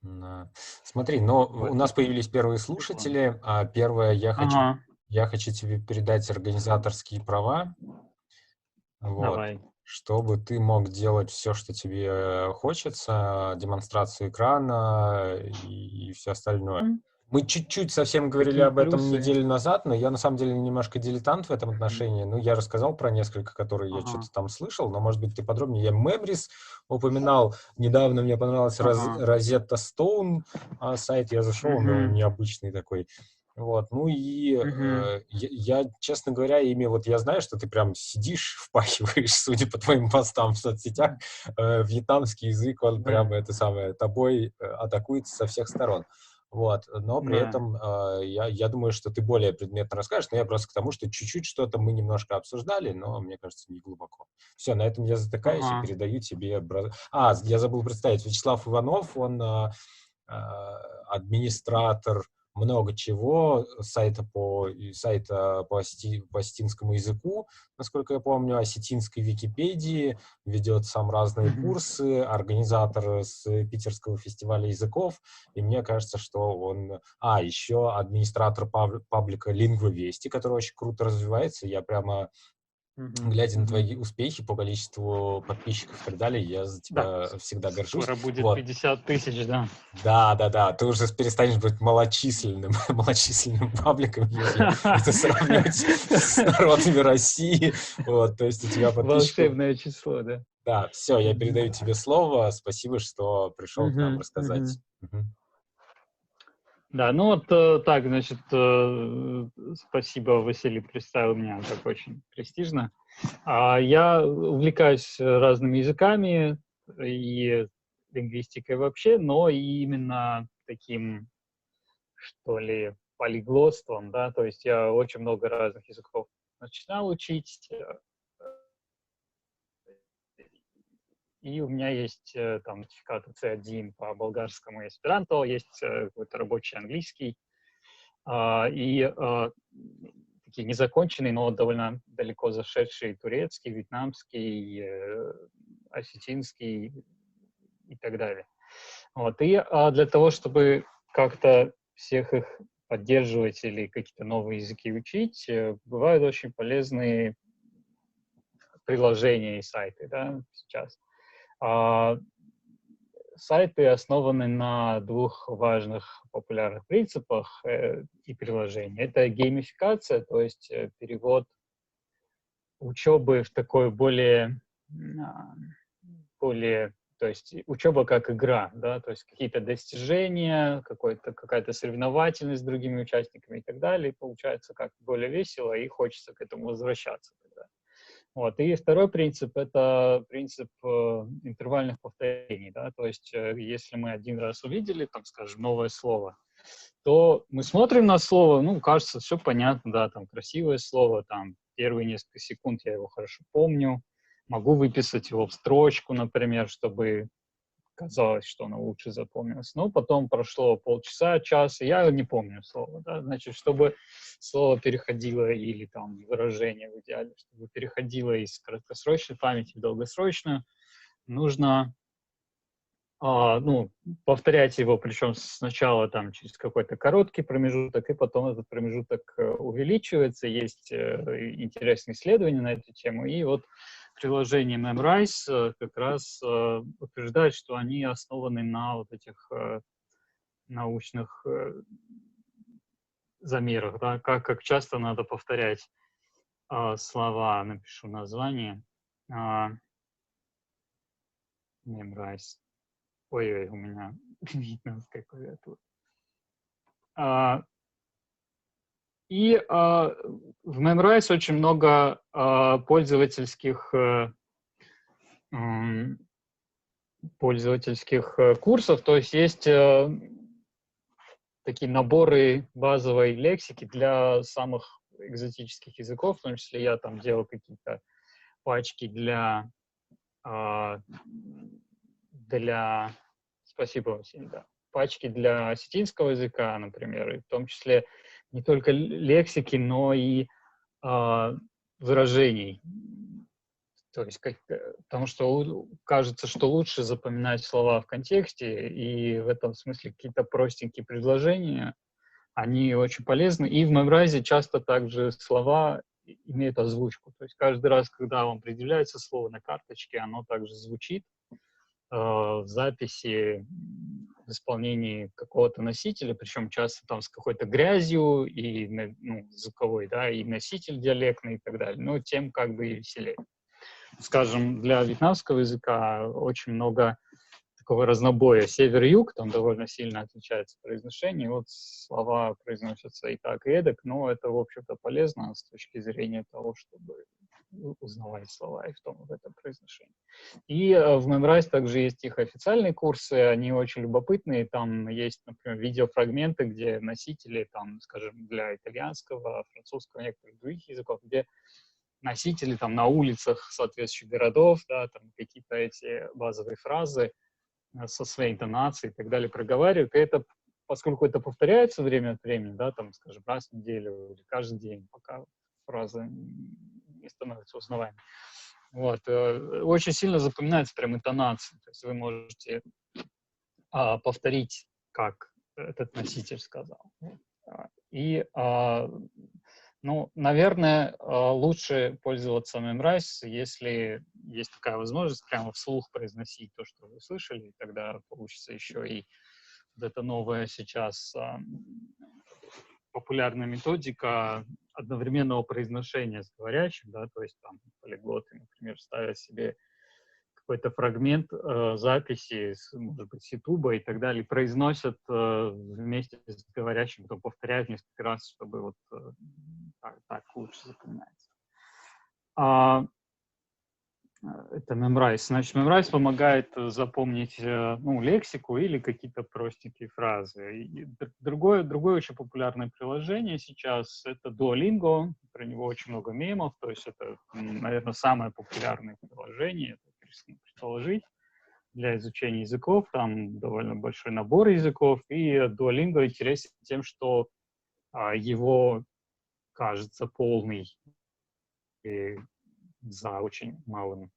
Да. Смотри, но у Вот. нас появились первые Прикольно. слушатели, а первое, Ага, я хочу тебе передать организаторские права, вот, давай. чтобы ты мог делать все, что тебе хочется, демонстрацию экрана и все остальное. Мы чуть-чуть совсем говорили Какие об этом плюсы? неделю назад, но я на самом деле немножко дилетант в этом Мгм. отношении. Ну, я рассказал про несколько, которые я Ага, что-то там слышал, но, может быть, ты подробнее. Я Memories упоминал. Недавно мне понравился ага. Rosetta Stone сайт. Я зашел, он Мгм, необычный такой. Вот, ну и мгм, честно говоря, ими вот я знаю, что ты прям сидишь, впахиваешь, судя по твоим постам в соцсетях, вьетнамский язык, он прям, да, это самое, тобой атакуется со всех сторон. Вот, но при да. этом я думаю, что ты более предметно расскажешь, но я просто к тому, что чуть-чуть что-то мы немножко обсуждали, но, мне кажется, не глубоко. Все, на этом я затыкаюсь и Ага. передаю тебе... я забыл представить, Вячеслав Иванов, он администратор много чего, сайта по осетинскому языку, насколько я помню, осетинской Википедии, ведет сам разные Мгм. курсы, организатор с Питерского фестиваля языков, и мне кажется, что он... еще администратор паблика Лингвовести, который очень круто развивается. Я прямо, Мгм. глядя на Мгм. твои успехи по количеству подписчиков и так далее, я за Да, тебя всегда горжусь. скоро будет Вот. 50 000, да. Да, ты уже перестанешь быть малочисленным, малочисленным пабликом, если это сравнивать с народами России. Вот, то есть у тебя подписчиков... Волшебное число, да. Да, все, я Мгм. передаю тебе слово. Спасибо, что пришел к нам Мгм. рассказать. Мгм. Мгм. Да, ну вот так, значит, спасибо, Василий представил меня так очень престижно. Я увлекаюсь разными языками и лингвистикой вообще, но и именно таким, что ли, полиглотством, да, то есть я очень много разных языков начинал учить, и у меня есть там сертификат C1 по болгарскому и эсперанто, есть какой-то рабочий английский, и такие незаконченные, но довольно далеко зашедший турецкий, вьетнамский, осетинский и так далее. Вот. И для того, чтобы как-то всех их поддерживать или какие-то новые языки учить, бывают очень полезные приложения и сайты, да, сейчас. А, Сайты основаны на двух важных популярных принципах и приложений. Это геймификация, то есть перевод учебы в такой а, более, то есть учеба как игра, да, то есть какие-то достижения, какая-то соревновательность с другими участниками и так далее, получается как более весело, и хочется к этому возвращаться тогда. Вот. И второй принцип — это принцип интервальных повторений, да, то есть если мы один раз увидели, там, скажем, новое слово, то мы смотрим на слово, ну, кажется, все понятно, да, там красивое слово, там первые несколько секунд я его хорошо помню, могу выписать его в строчку, например, чтобы казалось, что оно лучше запомнилось. Но потом прошло полчаса, час, и я не помню слово, да, значит, чтобы слово переходило, или там выражение в идеале, чтобы переходило из краткосрочной памяти в долгосрочную, нужно ну, повторять его, причем сначала там через какой-то короткий промежуток, и потом этот промежуток увеличивается. Есть интересные исследования на эту тему. И вот приложение Memrise как раз утверждает, что они основаны на вот этих научных замерах, да, как часто надо повторять слова. Напишу название. А, Memrise. Ой-ой, у меня вьетнамская клавиатура. А, в Memrise очень много м, пользовательских курсов, то есть есть такие наборы базовой лексики для самых экзотических языков, в том числе я там делал какие-то пачки а, для спасибо, Василий, да, пачки для осетинского языка, например, и в том числе не только лексики, но и а, выражений. То есть, потому что кажется, что лучше запоминать слова в контексте, и в этом смысле какие-то простенькие предложения, они очень полезны. И в мемрайзе часто также слова имеют озвучку. То есть каждый раз, когда вам предъявляется слово на карточке, оно также звучит в записи, в исполнении какого-то носителя, причем часто там с какой-то грязью и звуковой, да, и носитель диалектный и так далее. Но тем как бы и веселее. Скажем, для вьетнамского языка очень много такого разнобоя. Север-юг, там довольно сильно отличается произношение. Вот слова произносятся и так, и эдак, но это, в общем-то, полезно с точки зрения того, чтобы узнавать слова и в этом произношении. И в Memrise также есть их официальные курсы, они очень любопытные. Там есть, например, видеофрагменты, где носители, там, скажем, для итальянского, французского, некоторых других языков, где носители там на улицах соответствующих городов, да, там какие-то эти базовые фразы со своей интонацией и так далее проговаривают. И это, поскольку это повторяется время от времени, да, там, скажем, раз в неделю или каждый день, пока фраза не становится узнаваемой. Вот. Очень сильно запоминается прям интонация. То есть вы можете повторить, как этот носитель сказал. И ну, наверное, лучше пользоваться Memrise, если есть такая возможность прямо вслух произносить то, что вы слышали, и тогда получится еще и вот эта новая сейчас популярная методика одновременного произношения с говорящим, да, то есть там полиглоты, например, ставят себе какой-то фрагмент записи, может быть, с Ютуба и так далее, произносят вместе с говорящим, потом повторяют несколько раз, чтобы вот так лучше запоминается. Это Memrise. Значит, Memrise помогает запомнить лексику или какие-то простенькие фразы. И другое очень популярное приложение сейчас — это Duolingo. Про него очень много мемов. То есть это, наверное, самое популярное приложение, это предположить, для изучения языков. Там довольно большой набор языков. И Duolingo интересен тем, что его, кажется, полный и за очень малым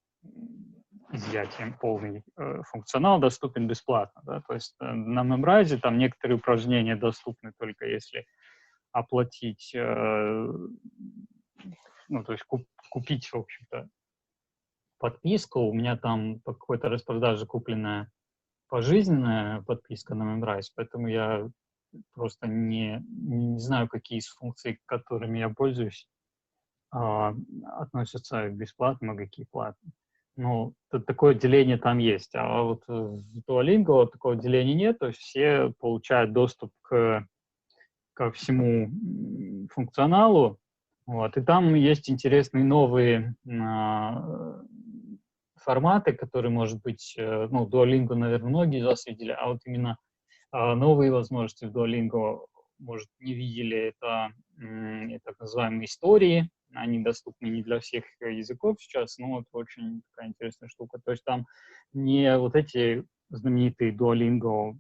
изъятием полный функционал доступен бесплатно. Да? То есть на Memrise там некоторые упражнения доступны только если оплатить, то есть купить, в общем-то, подписку. У меня там по какой-то распродаже купленная пожизненная подписка на Memrise, поэтому я просто не знаю, какие из функций, которыми я пользуюсь, относятся к бесплатным, а какие платные. Ну, такое деление там есть. А вот в Duolingo такого деления нет, то есть все получают доступ ко всему функционалу. Вот. И там есть интересные новые форматы, которые, может быть, Duolingo, наверное, многие из вас видели, а вот именно новые возможности в Duolingo, может, не видели, это так называемые истории. Они доступны не для всех языков сейчас, но это очень такая интересная штука. То есть там не вот эти знаменитые Duolingo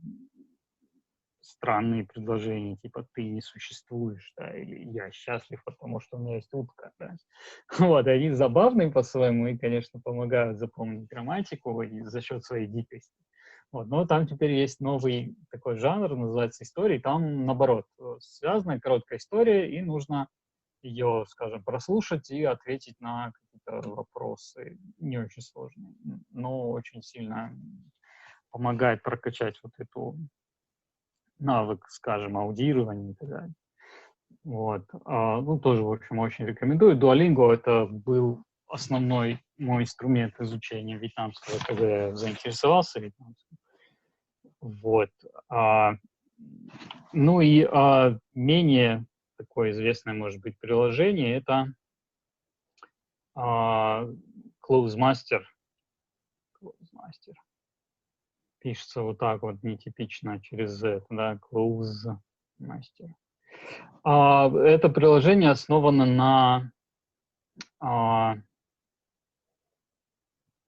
странные предложения, типа «ты не существуешь», да, или «я счастлив, потому что у меня есть утка», да. Вот, и они забавные по-своему и, конечно, помогают запомнить грамматику и за счет своей дикости. Вот, но там теперь есть новый такой жанр, называется истории. Там, наоборот, связанная короткая история, и нужно ее, скажем, прослушать и ответить на какие-то вопросы не очень сложные, но очень сильно помогает прокачать вот эту навык, скажем, аудирования и так далее. Вот. Тоже, в общем, очень рекомендую. Duolingo — это был основной мой инструмент изучения вьетнамского, когда я заинтересовался вьетнамским. Вот. Менее такое известное, может быть, приложение — это Closemaster. Пишется вот так вот, нетипично, через Z, да, Closemaster. Это приложение основано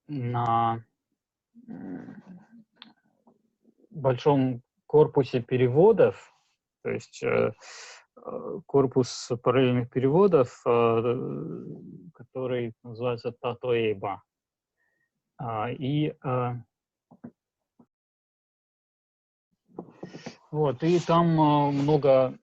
на большом корпусе переводов. То есть корпус параллельных переводов, который называется Tatoeba. Вот, и там много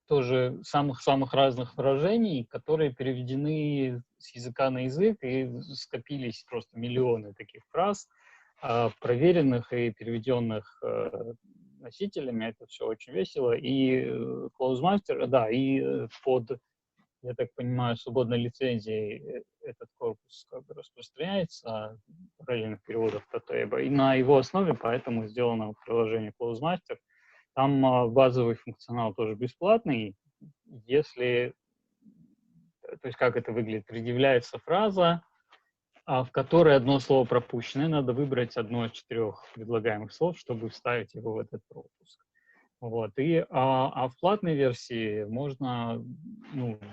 тоже самых разных выражений, которые переведены с языка на язык, и скопились просто миллионы таких фраз, проверенных и переведенных носителями. Это все очень весело. И CloseMaster, да, и под, я так понимаю, свободной лицензией этот корпус как бы распространяется, параллельных переводов Tatoeba, и на его основе поэтому сделано приложение CloseMaster. Там базовый функционал тоже бесплатный. Если, то есть как это выглядит, предъявляется фраза, в которой одно слово пропущено, и надо выбрать одно из 4 предлагаемых слов, чтобы вставить его в этот пропуск. Вот. А в платной версии можно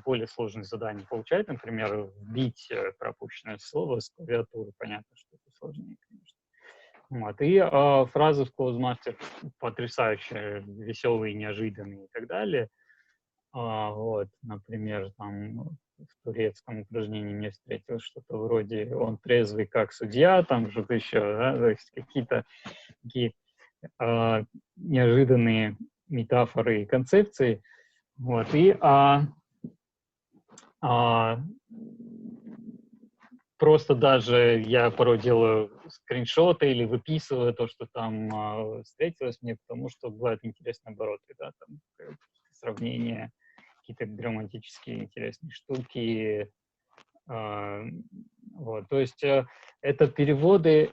более сложные задания получать, например, вбить пропущенное слово с клавиатуры. Понятно, что это сложнее, конечно. Вот. И фразы в CloseMaster потрясающие, веселые, неожиданные и так далее. Вот, например, там в турецком упражнении мне встретилось что-то вроде «он трезвый, как судья», там что-то еще, да? То есть какие-то такие неожиданные метафоры и концепции. Вот. И просто даже я порой делаю скриншоты или выписываю то, что там встретилось мне, потому что бывают интересные обороты, да, там сравнения, какие-то грамматические интересные штуки. Вот. То есть это переводы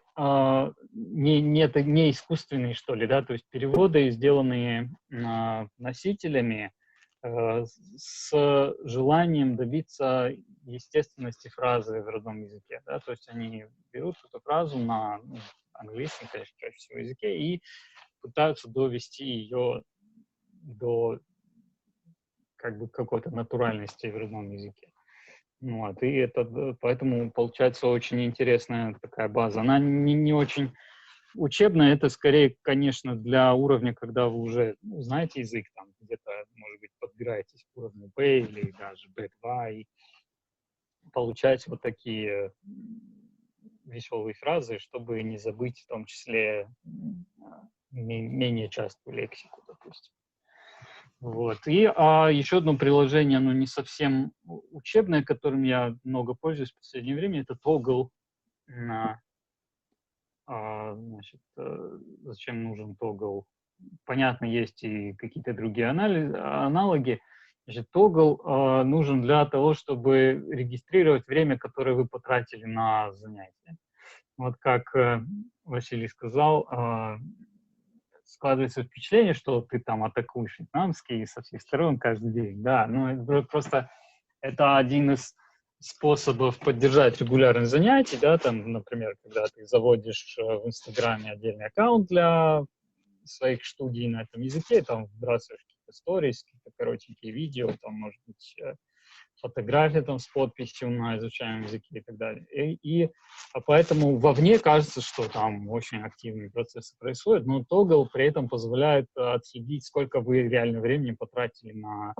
не искусственные, что ли, да, то есть переводы, сделанные носителями, с желанием добиться естественности фразы в родном языке, да, то есть они берут эту фразу на английском, конечно, чаще всего языке и пытаются довести ее до как бы какой-то натуральности в родном языке. Вот, и это, поэтому получается очень интересная такая база. Она не очень учебная, это скорее, конечно, для уровня, когда вы уже знаете язык, там где-то, может быть, подбираетесь к уровню B или даже B2, и получаете вот такие веселые фразы, чтобы не забыть в том числе менее частую лексику, допустим. Вот. И еще одно приложение, оно не совсем учебное, которым я много пользуюсь в последнее время, это Toggle. Значит, зачем нужен Toggle? Понятно, есть и какие-то другие аналоги. Значит, Toggle нужен для того, чтобы регистрировать время, которое вы потратили на занятие. Вот как Василий сказал, складывается впечатление, что ты там атакуешь вьетнамский со всех сторон каждый день. Да, но просто это один из способов поддержать регулярные занятия, да, там, например, когда ты заводишь в Инстаграме отдельный аккаунт для своих студий на этом языке, там вбрасываешь какие-то сторис, какие-то коротенькие видео, там, может быть, фотография там с подписью на изучаемом языке и так далее. Поэтому вовне кажется, что там очень активные процессы происходят, но Toggle при этом позволяет отследить, сколько вы реально времени потратили на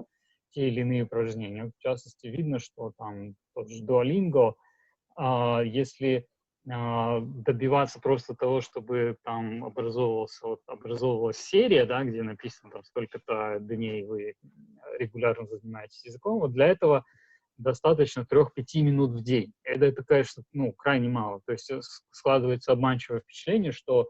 те или иные упражнения. В частности, видно, что там тот же Duolingo, если добиваться просто того, чтобы там образовывалась серия, да, где написано, там, сколько-то дней вы регулярно занимаетесь языком, вот для этого достаточно 3-5 минут в день. Это, конечно, крайне мало. То есть складывается обманчивое впечатление, что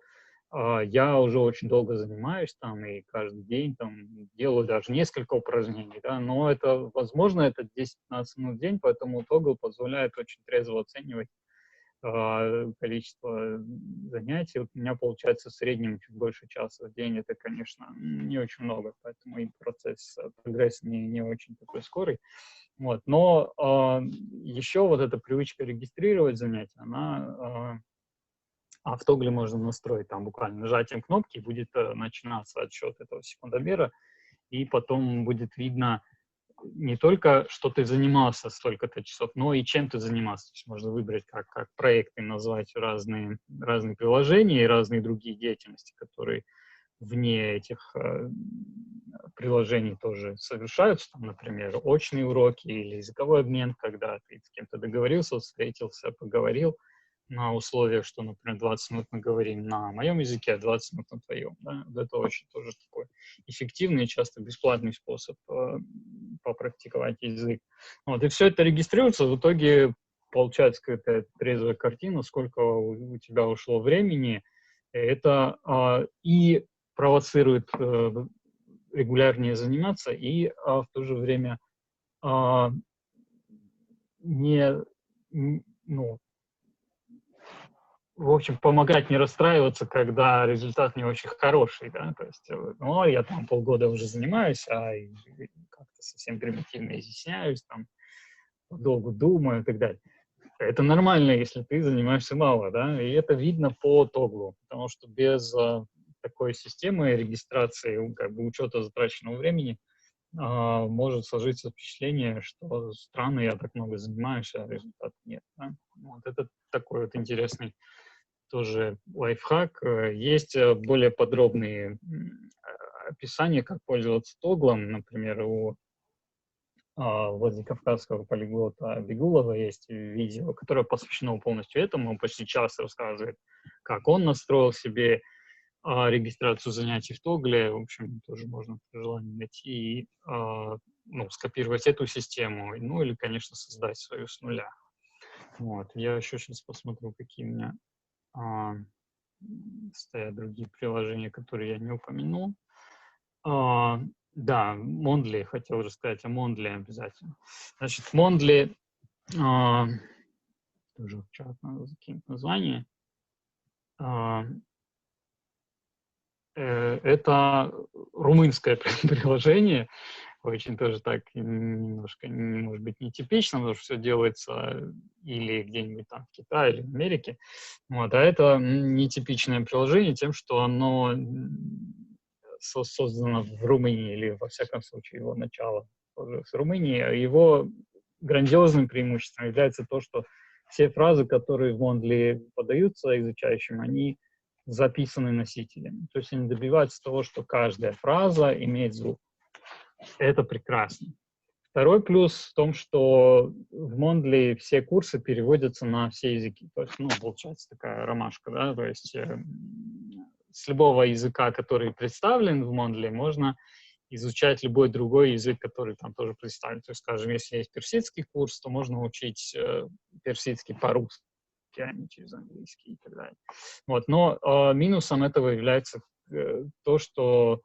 я уже очень долго занимаюсь там и каждый день там делаю даже несколько упражнений, да, но это, возможно, это 10-15 минут в день, поэтому Toggle позволяет очень трезво оценивать количество занятий. Вот у меня получается в среднем чуть больше часа в день. Это, конечно, не очень много, поэтому и прогресс не очень такой скорый. Вот. Но еще вот эта привычка регистрировать занятия, она в Toggle можно настроить там буквально нажатием кнопки, будет начинаться отсчет этого секундомера, и потом будет видно не только, что ты занимался столько-то часов, но и чем ты занимался. То есть можно выбрать, как проекты назвать разные приложения и разные другие деятельности, которые вне этих приложений тоже совершаются, там, например, очные уроки или языковой обмен, когда ты с кем-то договорился, встретился, поговорил на условиях, что, например, 20 минут мы говорим на моем языке, а 20 минут на твоем. Да? Это очень тоже такой эффективный и часто бесплатный способ попрактиковать язык. Вот, и все это регистрируется, в итоге получается какая-то трезвая картина, сколько у тебя ушло времени. Это и провоцирует регулярнее заниматься, и в то же время ну, в общем, помогать не расстраиваться, когда результат не очень хороший, да, то есть, ну, я там полгода уже занимаюсь, а как-то совсем примитивно изъясняюсь, там, долго думаю и так далее. Это нормально, если ты занимаешься мало, да, и это видно по тоглу, потому что без такой системы регистрации, как бы учета затраченного времени, может сложиться впечатление, что странно, я так много занимаюсь, а результата нет. Да? Вот это такой вот интересный тоже лайфхак. Есть более подробные описания, как пользоваться тоглом. Например, у Владикавказского полиглота Бегулова есть видео, которое посвящено полностью этому. Он почти час рассказывает, как он настроил себе регистрацию занятий в Тогле. В общем, тоже можно при желании найти и скопировать эту систему. Ну, или, конечно, создать свою с нуля. Вот. Я еще сейчас посмотрю, какие у меня стоят другие приложения, которые я не упомянул. Да, Mondly, хотел рассказать о Mondly обязательно. Значит, Mondly, тоже в чат надо закинуть название. Это румынское приложение, очень тоже так немножко, может быть, нетипично, потому что все делается или где-нибудь там в Китае, или в Америке. Вот, а это нетипичное приложение тем, что оно создано в Румынии, или, во всяком случае, его начало тоже в Румынии. Его грандиозным преимуществом является то, что все фразы, которые в Mondly подаются изучающим, они записаны носителем. То есть они добиваются того, что каждая фраза имеет звук. Это прекрасно. Второй плюс в том, что в Mondly все курсы переводятся на все языки. То есть, получается такая ромашка, да, то есть с любого языка, который представлен в Mondly, можно изучать любой другой язык, который там тоже представлен. То есть, скажем, если есть персидский курс, то можно учить персидский по-русски, а не через английский и так далее. Вот. Но минусом этого является то, что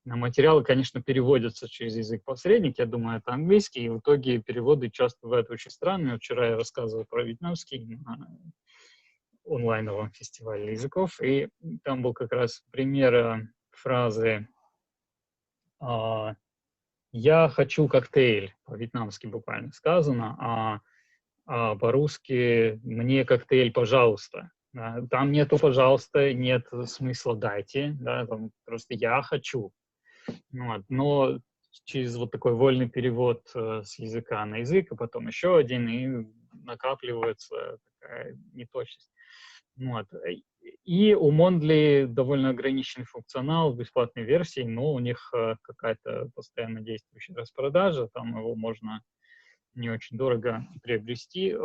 материалы, конечно, переводятся через язык-посредник, я думаю, это английский, и в итоге переводы часто бывают очень странные. Вчера я рассказывал про вьетнамский на онлайновом фестивале языков, и там был как раз пример фразы «я хочу коктейль», по-вьетнамски буквально сказано, а по-русски «мне коктейль, пожалуйста». Да, там нету «пожалуйста», нет смысла «дайте», да, там просто «я хочу». Вот. Но через вот такой вольный перевод с языка на язык, а потом еще один, и накапливается такая неточность. Вот. И у Mondly довольно ограниченный функционал в бесплатной версии, но у них какая-то постоянно действующая распродажа, там его можно не очень дорого приобрести.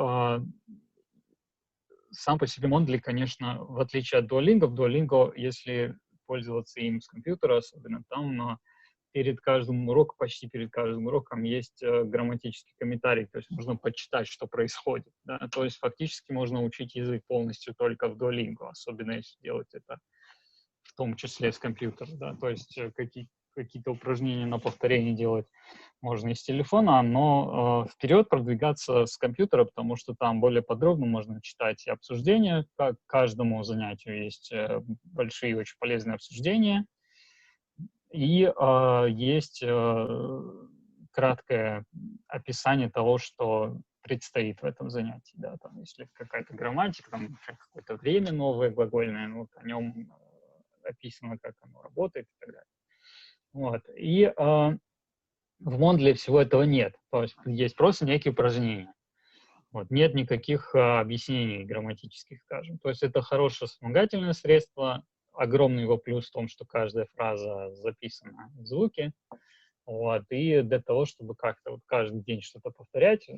Сам по себе Mondly, конечно, в отличие от Duolingo, если пользоваться им с компьютера, особенно там, почти перед каждым уроком есть грамматический комментарий, то есть нужно почитать, что происходит. Да? То есть фактически можно учить язык полностью только в Duolingo, особенно если делать это в том числе с компьютера. Да? То есть какие-то упражнения на повторение делать можно и с телефона, но вперед продвигаться с компьютера, потому что там более подробно можно читать и обсуждения, как каждому занятию есть большие очень полезные обсуждения, и есть краткое описание того, что предстоит в этом занятии. Да? Там, если какая-то грамматика, там какое-то время новое глагольное, о нем описано, как оно работает и так далее. Вот. И в Mondly всего этого нет. То есть есть просто некие упражнения. Вот. Нет никаких объяснений грамматических, скажем. То есть это хорошее вспомогательное средство, огромный его плюс в том, что каждая фраза записана в звуке. Вот, и для того, чтобы как-то вот каждый день что-то повторять,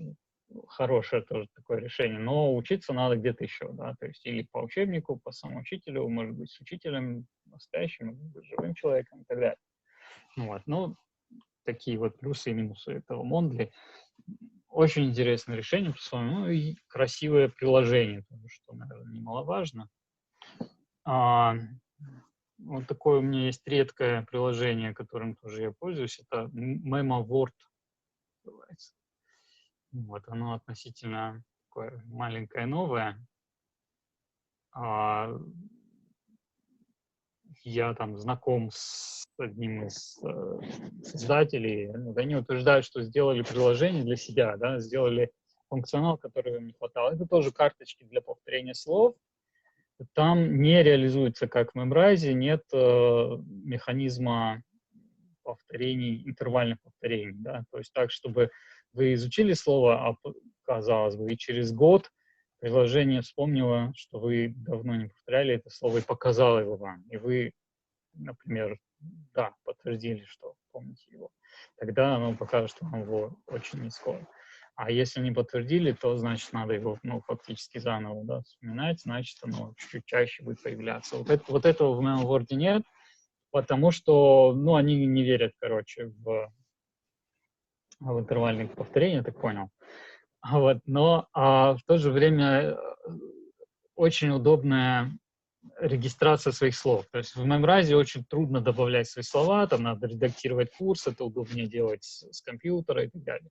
хорошее тоже такое решение, но учиться надо где-то еще, да, то есть или по учебнику, по самому учителю, может быть, с учителем настоящим, может быть, живым человеком и так далее. Вот, ну, такие вот плюсы и минусы этого Mondly. Очень интересное решение по-своему, ну и красивое приложение, что, наверное, немаловажно. Вот такое у меня есть редкое приложение, которым тоже я пользуюсь, это MemoWord называется. Вот, оно относительно такое маленькое, новое. Я там знаком с одним из создателей. Они утверждают, что сделали приложение для себя, да, сделали функционал, который им не хватало. Это тоже карточки для повторения слов. Там не реализуется, как в Memrise, нет механизма повторений, интервальных повторений, да, то есть так, чтобы вы изучили слово, а, казалось бы, и через год приложение вспомнило, что вы давно не повторяли это слово и показало его вам, и вы, например, да, подтвердили, что помните его, тогда оно покажет вам его очень не скоро. А если не подтвердили, то, значит, надо его, ну, фактически заново, да, вспоминать, значит, оно чуть-чуть чаще будет появляться. Вот этого в MemoWord нет, потому что, ну, они не верят, короче, в интервальные повторения, так понял. Вот, но в то же время очень удобная регистрация своих слов. То есть в Memrise очень трудно добавлять свои слова, там надо редактировать курс, это удобнее делать с компьютера и так далее.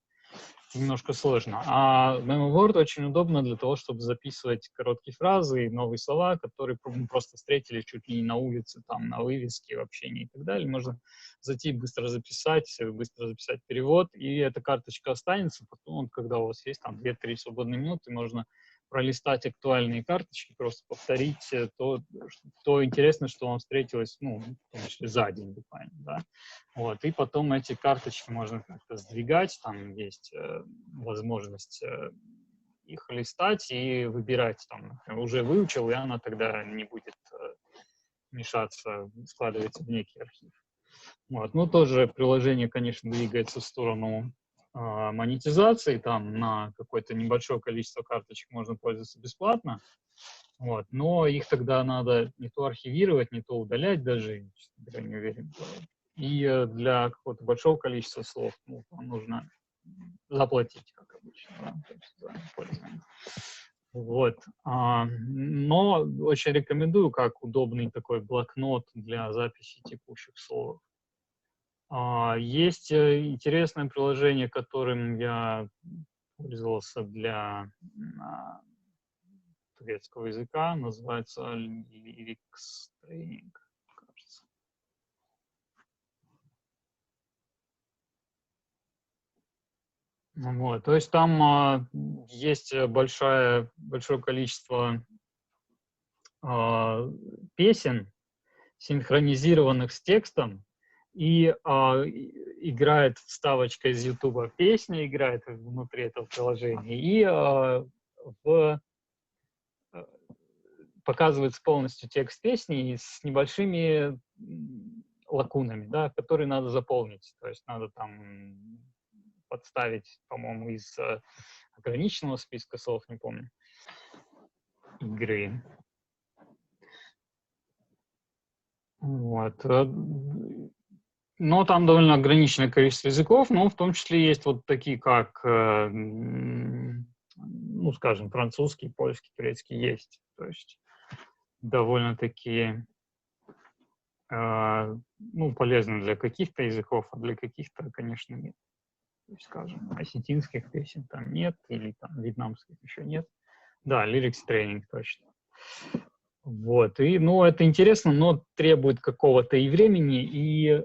Немножко сложно. А MemoWord очень удобно для того, чтобы записывать короткие фразы и новые слова, которые просто встретили чуть ли не на улице, там, на вывеске, в общении и так далее. Можно зайти, быстро записать перевод, и эта карточка останется. Потом, когда у вас есть там 2-3 свободные минуты, можно пролистать актуальные карточки, просто повторить то интересное, что вам встретилось, ну, в том числе за день буквально, да. Вот, и потом эти карточки можно как-то сдвигать, там есть возможность их листать и выбирать, там, например, уже выучил, и она тогда не будет мешаться, складывается в некий архив. Вот, ну, тоже приложение, конечно, двигается в сторону монетизации, там на какое-то небольшое количество карточек можно пользоваться бесплатно, вот, но их тогда надо не то архивировать, не то удалять даже, я не уверен. И для какого-то большого количества слов, ну, там нужно заплатить, как обычно, да, то есть за пользование. Вот. Но очень рекомендую как удобный такой блокнот для записи текущих слов. Есть интересное приложение, которым я пользовался для турецкого языка, называется Lyrics Training, кажется. Вот, то есть там есть большое количество песен, синхронизированных с текстом, и играет вставочка из YouTube, песня играет внутри этого приложения, и показывается полностью текст песни с небольшими лакунами, да, которые надо заполнить. То есть надо там подставить, по-моему, из ограниченного списка слов, не помню, игры. Вот. Но там довольно ограниченное количество языков, но в том числе есть вот такие, как, ну, скажем, французский, польский, турецкий есть. То есть довольно-таки ну, полезно для каких-то языков, а для каких-то, конечно, нет. То есть, скажем, осетинских песен там нет, или там вьетнамских еще нет. Да, Lyrics Training точно. Вот, и, ну, это интересно, но требует какого-то и времени, и,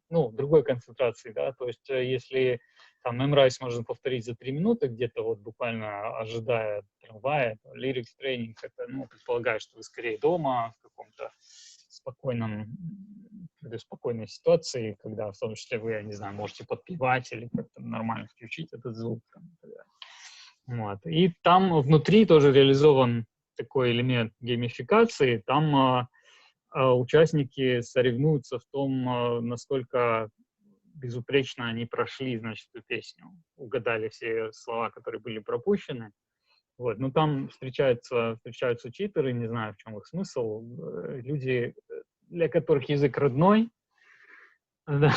ну, другой концентрации, да, то есть если там Memrise можно повторить за 3 минуты где-то вот буквально ожидая трамвая, Lyrics Training, это, ну, предполагает, что вы скорее дома, в каком-то спокойной ситуации, когда в том числе вы, я не знаю, можете подпевать или как-то нормально включить этот звук. Там, и так далее. Вот. И там внутри тоже реализован такой элемент геймификации. Там участники соревнуются в том, насколько безупречно они прошли, значит, эту песню, угадали все слова, которые были пропущены. Вот. Ну, там встречаются читеры, не знаю, в чем их смысл. Люди, для которых язык родной, да,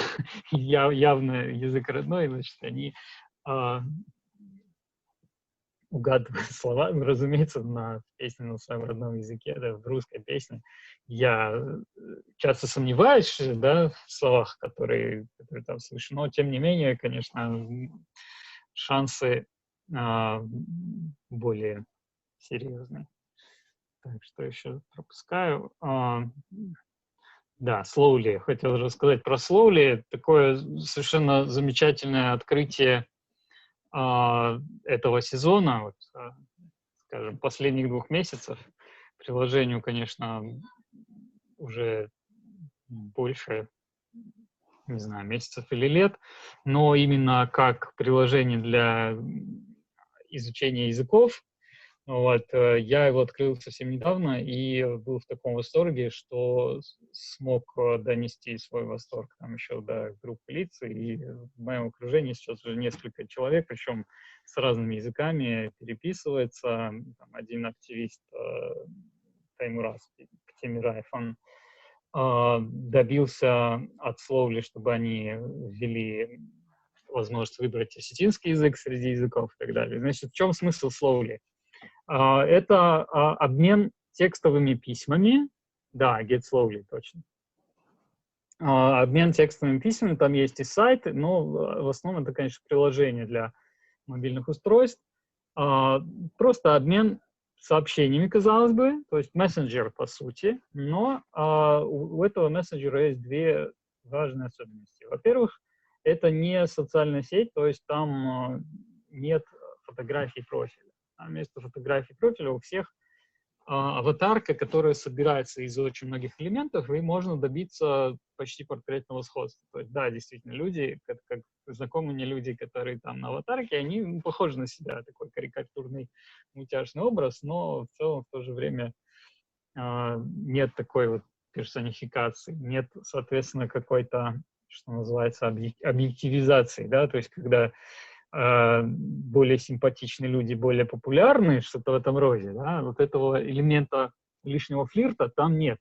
явно язык родной, значит, они угадывают слова, ну, разумеется, на песне на своем родном языке, да, в русской песне. Я часто сомневаюсь, да, в словах, которые там слышу, но, тем не менее, конечно, шансы более серьезные. Так, что еще пропускаю? Да, Slowly. Хотел рассказать про Slowly. Такое совершенно замечательное открытие этого сезона, вот, скажем, последних 2 месяцев. Приложению, конечно, уже больше, не знаю, месяцев или лет, но именно как приложение для изучения языков. Вот, я его открыл совсем недавно и был в таком восторге, что смог донести свой восторг там еще до группы лиц, и в моем окружении сейчас уже несколько человек, причем с разными языками переписывается. Там один активист Таймураз Ктемираев, он добился от Slowly, чтобы они ввели возможность выбрать осетинский язык среди языков и так далее. Значит, в чем смысл Slowly? Это обмен текстовыми письмами. Да, Get Slowly, точно. Обмен текстовыми письмами, там есть и сайты, но в основном это, конечно, приложение для мобильных устройств. Просто обмен сообщениями, казалось бы, то есть мессенджер, по сути, но у этого мессенджера есть 2 важные особенности. Во-первых, это не социальная сеть, то есть там нет фотографий профиля. А вместо фотографии профиля у всех аватарка, которая собирается из очень многих элементов, и можно добиться почти портретного сходства. То есть, да, действительно, люди, как знакомые мне люди, которые там на аватарке, они похожи на себя, такой карикатурный, мультяшный образ, но в целом в то же время нет такой вот персонификации, нет, соответственно, какой-то, что называется, объективизации, да, то есть когда более симпатичные люди, более популярные, что-то в этом роде, да, вот этого элемента лишнего флирта там нет.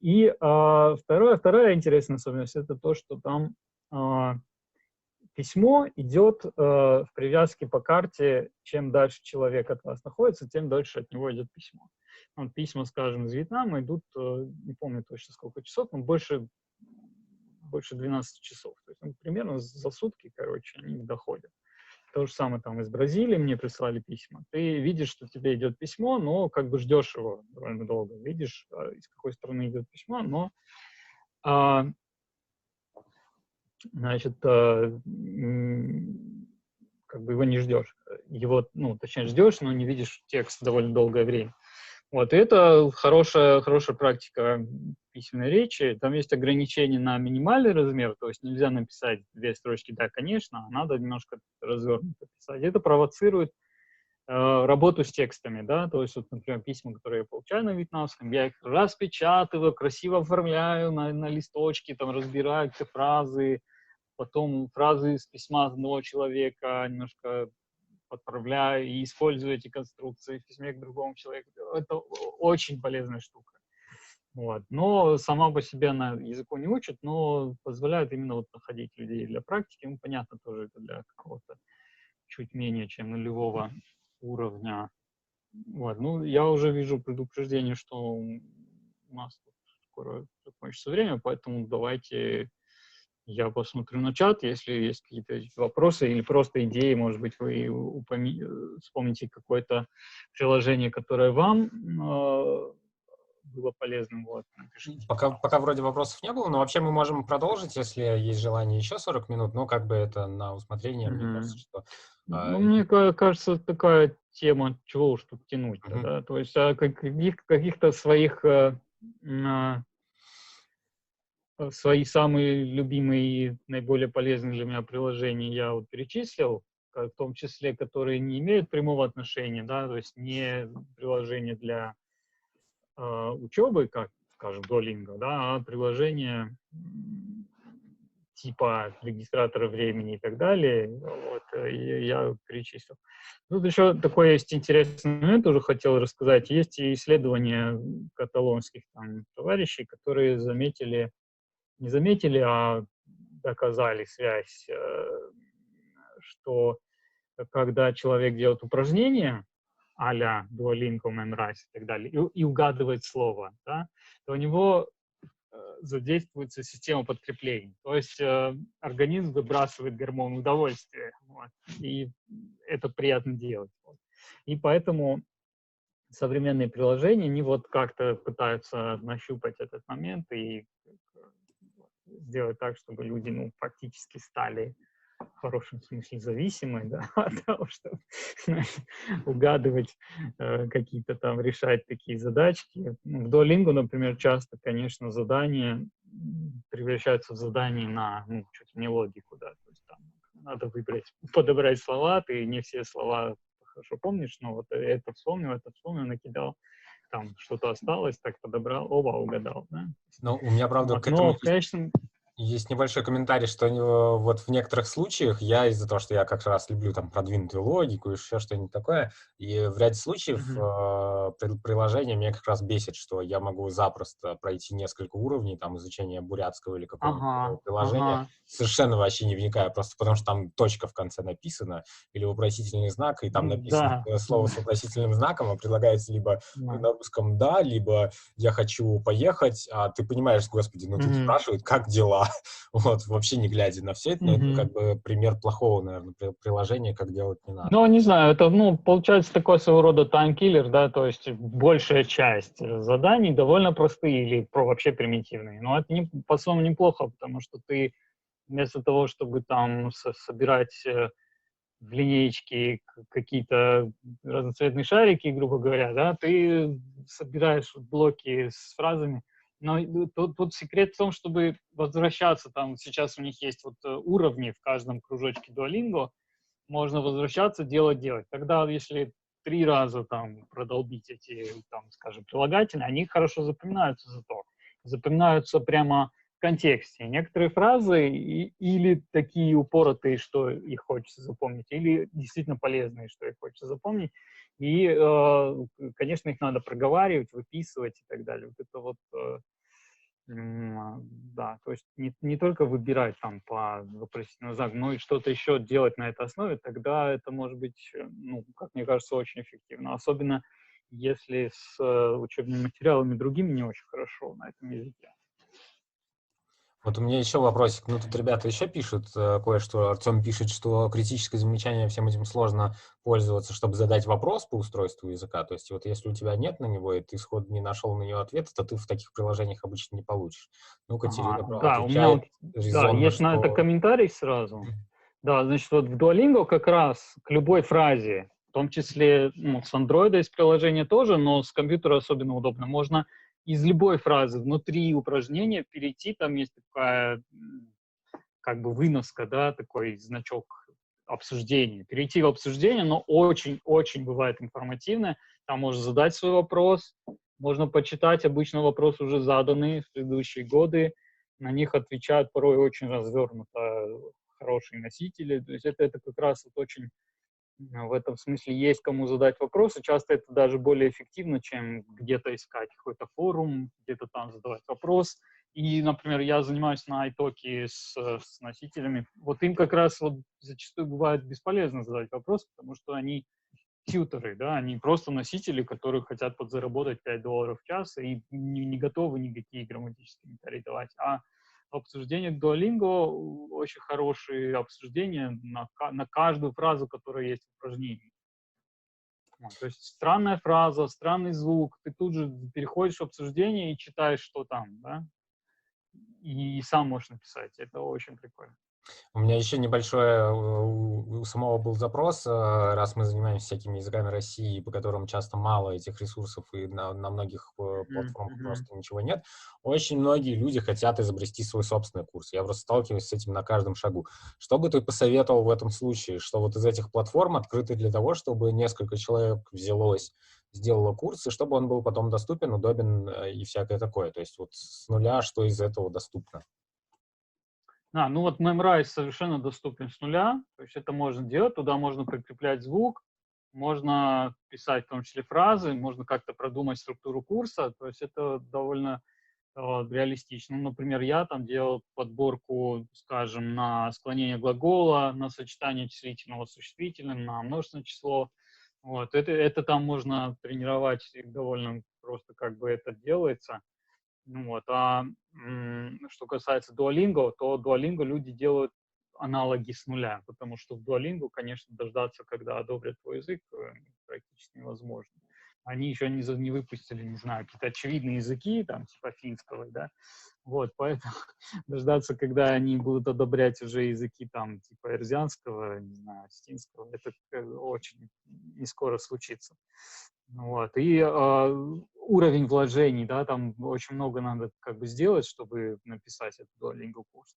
И вторая интересная особенность — это то, что там письмо идет в привязке по карте. Чем дальше человек от вас находится, тем дольше от него идет письмо. Вот письма, скажем, из Вьетнама идут, не помню точно сколько часов, но больше 12 часов. То есть, примерно за сутки, короче, они доходят. То же самое там из Бразилии мне прислали письма. Ты видишь, что тебе идет письмо, но как бы ждешь его довольно долго. Видишь, из какой страны идет письмо, но значит, как бы его не ждешь. Его, ну, точнее, ждешь, но не видишь текст довольно долгое время. Вот, и это хорошая практика письменной речи. Там есть ограничения на минимальный размер, то есть нельзя написать 2 строчки «да, конечно», а надо немножко развернуто писать. Это провоцирует работу с текстами, да, то есть, вот, например, письма, которые я получаю на вьетнамском, я их распечатываю, красиво оформляю на листочки, там, разбираю какие фразы, потом фразы из письма одного человека немножко подправляю и использую эти конструкции в письме к другому человеку. Это очень полезная штука. Вот. Но сама по себе она языку не учит, но позволяет именно вот находить людей для практики. Ну, понятно, тоже это для какого-то чуть менее чем нулевого уровня. Вот. Ну, я уже вижу предупреждение, что у нас тут скоро закончится время, поэтому давайте я посмотрю на чат, если есть какие-то вопросы или просто идеи, может быть, вы вспомните какое-то приложение, которое вам было полезным. Вот, напишите. Пока вроде вопросов не было, но вообще мы можем продолжить, если есть желание, еще 40 минут, но как бы это на усмотрение, мне кажется, что... Ну, мне кажется, такая тема, чего уж тут тянуть, да, то есть каких-то своих свои самые любимые и наиболее полезные для меня приложения я вот перечислил, в том числе, которые не имеют прямого отношения, да, то есть не приложение для учебы, как, скажем, Duolingo, да, а приложение типа регистратора времени и так далее. Вот, и я перечислил. Тут еще такой есть интересный момент, уже хотел рассказать. Есть и исследования каталонских там товарищей, которые не заметили, а доказали связь, что когда человек делает упражнения, а-ля Duolingo, Memrise и так далее, и угадывает слово, да, то у него задействуется система подкреплений. То есть организм выбрасывает гормон удовольствия, вот, и это приятно делать. Вот. И поэтому современные приложения, они вот как-то пытаются нащупать этот момент и сделать так, чтобы люди, ну, фактически стали в хорошем смысле зависимы, да, от того, чтобы угадывать какие-то там, решать такие задачки. Ну, в Duolingo, например, часто, конечно, задания превращаются в задания на, ну, чуть ли не логику, да, то есть там надо выбрать, подобрать слова, ты не все слова хорошо помнишь, но вот это вспомнил, накидал, там что-то осталось, так подобрал, оба угадал, да. Ну, у меня, правда, Вот. к этому Но в конечном... есть небольшой комментарий, что вот в некоторых случаях я из-за того, что я как раз люблю там продвинутую логику и еще что-нибудь такое, и в ряде случаев приложение меня как раз бесит, что я могу запросто пройти несколько уровней там изучения бурятского или какого-нибудь другого приложения, совершенно вообще не вникая, просто потому что там точка в конце написана или вопросительный знак, и там написано Да. слово с вопросительным знаком, а предлагается либо на русском «да», либо «я хочу поехать», а ты понимаешь, господи, ну тут спрашивают, как дела, вот, вообще не глядя на все это, но это как бы пример плохого, наверное, приложения, как делать не надо. Ну, не знаю, это, ну, получается такой своего рода таймкиллер, да, то есть большая часть заданий довольно простые или вообще примитивные, но это не, по-своему неплохо, потому что ты вместо того, чтобы там собирать в линеечке какие-то разноцветные шарики, грубо говоря, да, ты собираешь блоки с фразами. Но тут секрет в том, чтобы возвращаться, там сейчас у них есть вот уровни в каждом кружочке Duolingo, можно возвращаться, делать. Тогда, если 3 раза там продолбить эти, там, скажем, прилагательные, они хорошо запоминаются зато. Запоминаются прямо в контексте. Некоторые фразы или такие упоротые, что их хочется запомнить, или действительно полезные, что их хочется запомнить. И, конечно, их надо проговаривать, выписывать и так далее. Вот это вот, да, то есть не только выбирать там по вопросительному знаку, но и что-то еще делать на этой основе, тогда это может быть, ну, как мне кажется, очень эффективно. Особенно если с учебными материалами другими не очень хорошо на этом языке. Вот у меня еще вопросик. Ну, тут ребята еще пишут кое-что. Артем пишет, что критическое замечание всем этим сложно пользоваться, чтобы задать вопрос по устройству языка. То есть вот если у тебя нет на него, и ты сходу не нашел на него ответа, то ты в таких приложениях обычно не получишь. Ну, Катерина Да, у меня отвечает вот, да, резонно, есть на это что... комментарий сразу. Да, значит, вот в Duolingo как раз к любой фразе, в том числе, ну, с Android есть приложение тоже, но с компьютера особенно удобно. Можно из любой фразы внутри упражнения перейти, там есть такая как бы выноска, да, такой значок обсуждения. Перейти в обсуждение, но очень-очень бывает информативно. Там можно задать свой вопрос, можно почитать, обычно вопрос уже заданный в предыдущие годы, на них отвечают порой очень развернуто хорошие носители. То есть это как раз вот очень в этом смысле есть кому задать вопросы. Часто это даже более эффективно, чем где-то искать какой-то форум, где-то там задавать вопрос. И, например, я занимаюсь на iTalk с носителями. Вот им как раз вот зачастую бывает бесполезно задать вопрос, потому что они тьюторы, да, они просто носители, которые хотят подзаработать $5 в час и не готовы никакие грамматические комментарии давать. А обсуждение Duolingo очень хорошие обсуждения на каждую фразу, которая есть в упражнении. То есть странная фраза, странный звук, ты тут же переходишь в обсуждение и читаешь, что там, да, и сам можешь написать. Это очень прикольно. У меня еще небольшое у самого был запрос, раз мы занимаемся всякими языками России, по которым часто мало этих ресурсов, и на многих Мгм, платформах мгм. просто ничего нет. Очень многие люди хотят изобрести свой собственный курс. Я просто сталкиваюсь с этим на каждом шагу. Что бы ты посоветовал в этом случае? Что вот из этих платформ открыты для того, чтобы несколько человек взялось, сделало курс, и чтобы он был потом доступен, удобен и всякое такое. То есть вот с нуля, что из этого доступно? Ну вот Memrise совершенно доступен с нуля, то есть это можно делать, туда можно прикреплять звук, можно писать в том числе фразы, можно как-то продумать структуру курса, то есть это довольно реалистично. Ну, например, я там делал подборку, скажем, на склонение глагола, на сочетание числительного с существительным, на множественное число. Вот. Это там можно тренировать, и довольно просто как бы это делается. Ну вот. Что касается Duolingo, то Duolingo люди делают аналоги с нуля, потому что в Duolingo, конечно, дождаться, когда одобрят твой язык, практически невозможно. Они еще не выпустили, не знаю, какие-то очевидные языки, там, типа финского, да, вот, поэтому дождаться, когда они будут одобрять уже языки, там, типа эрзианского, не знаю, осетинского, это очень не скоро случится. Вот. И уровень вложений, да, там очень много надо как бы сделать, чтобы написать этот Duolingo курс.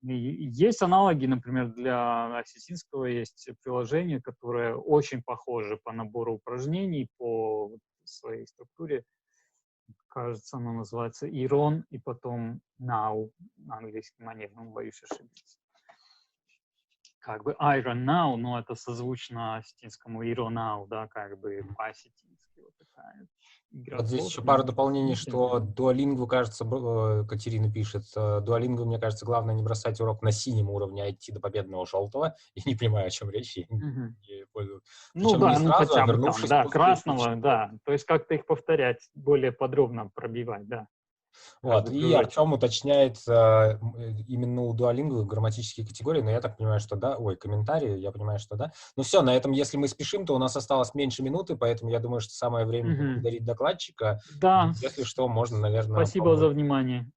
И есть аналоги, например, для осетинского есть приложение, которое очень похоже по набору упражнений, по своей структуре. Кажется, оно называется Ирон и потом Now на английском манере, но боюсь ошибиться. Как бы Iron Now, но это созвучно осетинскому Iro Now, да, как бы по-осетински. Вот такая игра Вот здесь еще сложная, пара дополнений, длительная. что Duolingo, кажется, Катерина пишет, Duolingo, мне кажется, главное не бросать урок на синем уровне, а идти до победного желтого. Я не понимаю, о чем речь. Я Мгм. не пользуюсь. Ну Причем не да, ну сразу, а хотя бы там, вернувшись да, после красного, учебы. да. То есть как-то их повторять, более подробно пробивать, да. Вот. Каждый И кружочек. Артем уточняет именно у Duolingo грамматические категории, но я так понимаю, что да. Ой, комментарии, я понимаю, что да. Ну все, на этом, если мы спешим, то у нас осталось меньше минуты, поэтому я думаю, что самое время Мгм. поблагодарить докладчика. И Да, если что, можно, наверное, спасибо за пробовать. внимание.